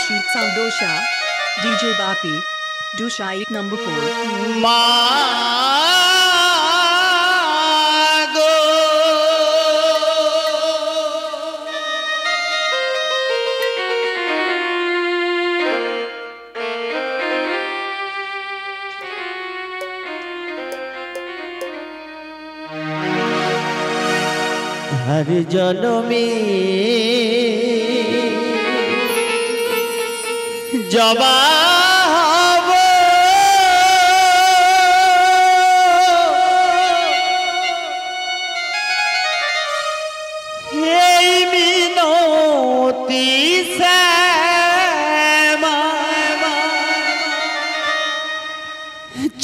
Sheet Sound Dosha, DJ Bapi, Dosha 8 number 4. Mago हर जनमे जवाब এই মিনতি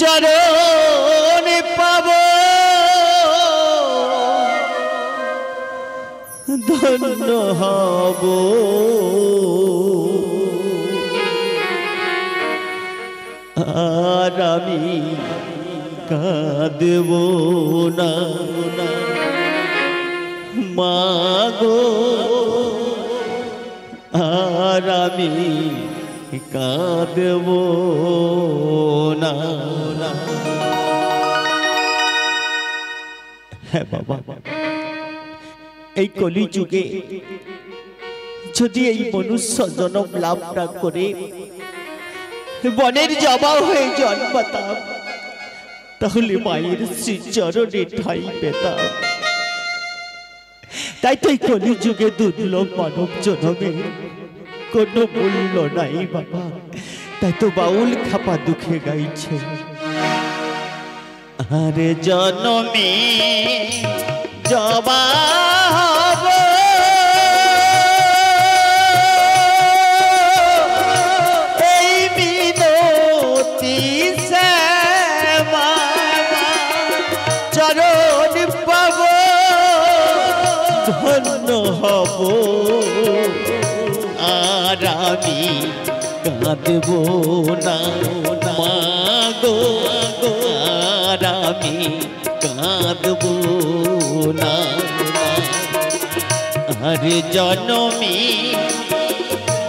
চরণ পাব ধন্য হব আর আমি কাঁদব না মাগো আর আমি কাঁদব না। হ্যাঁ বাবা, এই কলি যুগে যদি এই মনুষ্য জন্ম লাভ না করে বনের জবা হয়ে জন্মাতাম তাহলে মায়ের শ্রীচরণে ঠাঁই পেতাম। তাই তো এই কলি যুগে দুর্লভ মানব জন্মে কোনো মূল্য নাই বাবা। তাই তো বাউল খাপা দুঃখে গাইছে, আরে জন্মে জবা ধন্য হব আর আমি কাঁদব না মাগো আর আমি কাঁদব না। আরে জনমী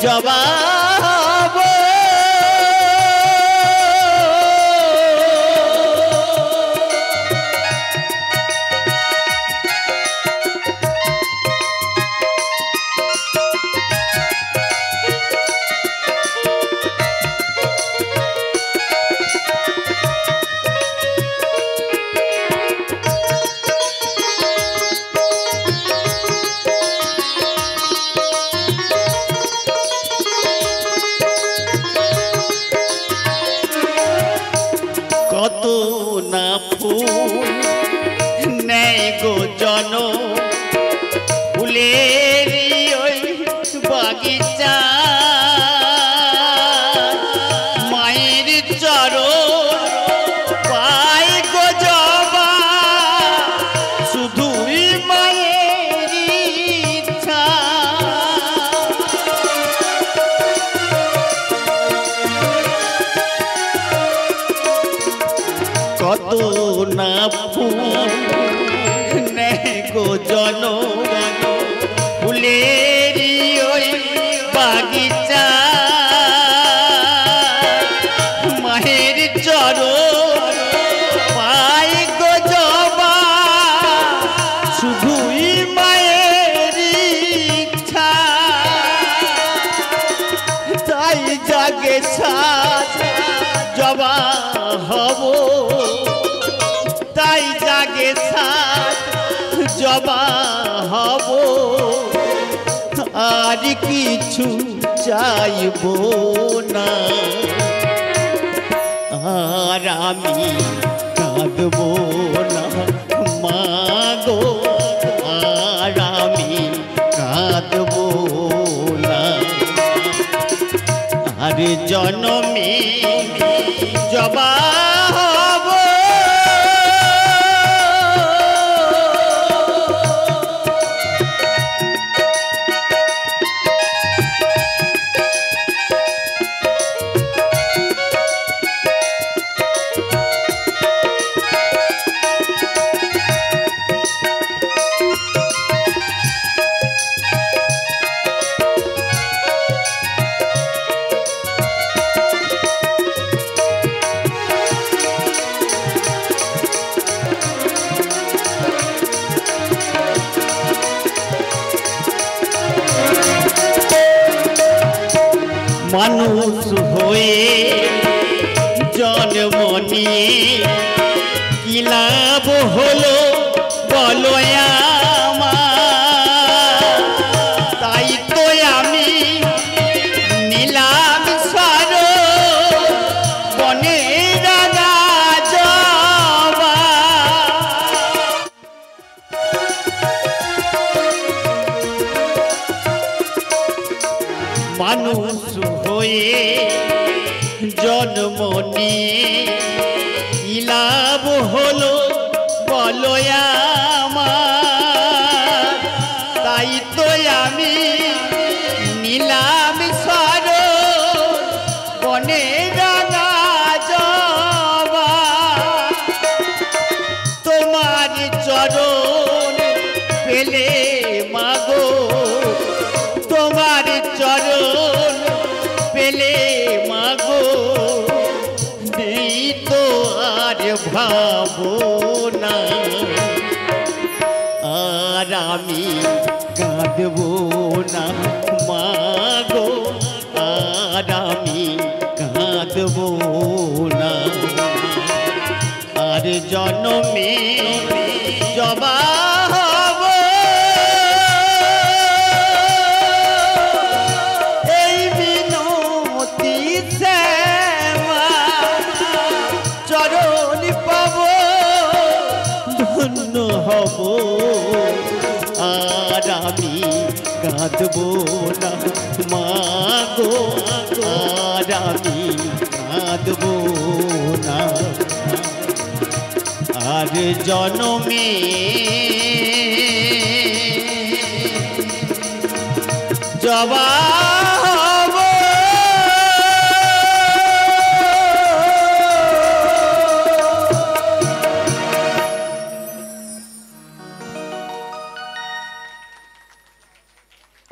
জবাব কত না ফুল নেই গো জন ফুলের ওই বাগিচা মায়ের চরণ পাই গো জবা শুধুই মায়ের ইচ্ছা। কত না ফুল নেই গো জন ফুলের ওই বাগিচা মায়ের চরণ পাই গো জবা শুধুই মায়ের ইচ্ছা। তাই জাগে সাজ জবা হব, তাই জাগে সাজ জবা হব আর কিছু চাইব না। আর আমি কাঁদব না মাগো আর আমি কাঁদব না। আরে জনমী জবা মানুষ হয়ে জন্ম নিয়ে কি লাভ হলো বলো আমার? তাই তো আমি নিলাম সার বনে রাঙা জবা। মানুষ হয়ে জন্ম নিয়ে কি লাভ হলো বলো আমার? তাই তো আমি নিলাম সার বনে রাঙা জবা। তোমার চরণ পেলে মাগো, তোমার চরণ পেলে মাগো, নেই তো আর ভাবনা। আর আমি কাঁদবো না মাগো, আর আমি কাঁদবো না। আর জন্মে জবা হব, এই মিনতি শ্যামা চরণ পাব, ধন্য হব। আর আমি কাঁদবো না মাগো, আর আমি কাঁদবো না। আর জনমে জবা হব।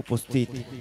উপস্থিত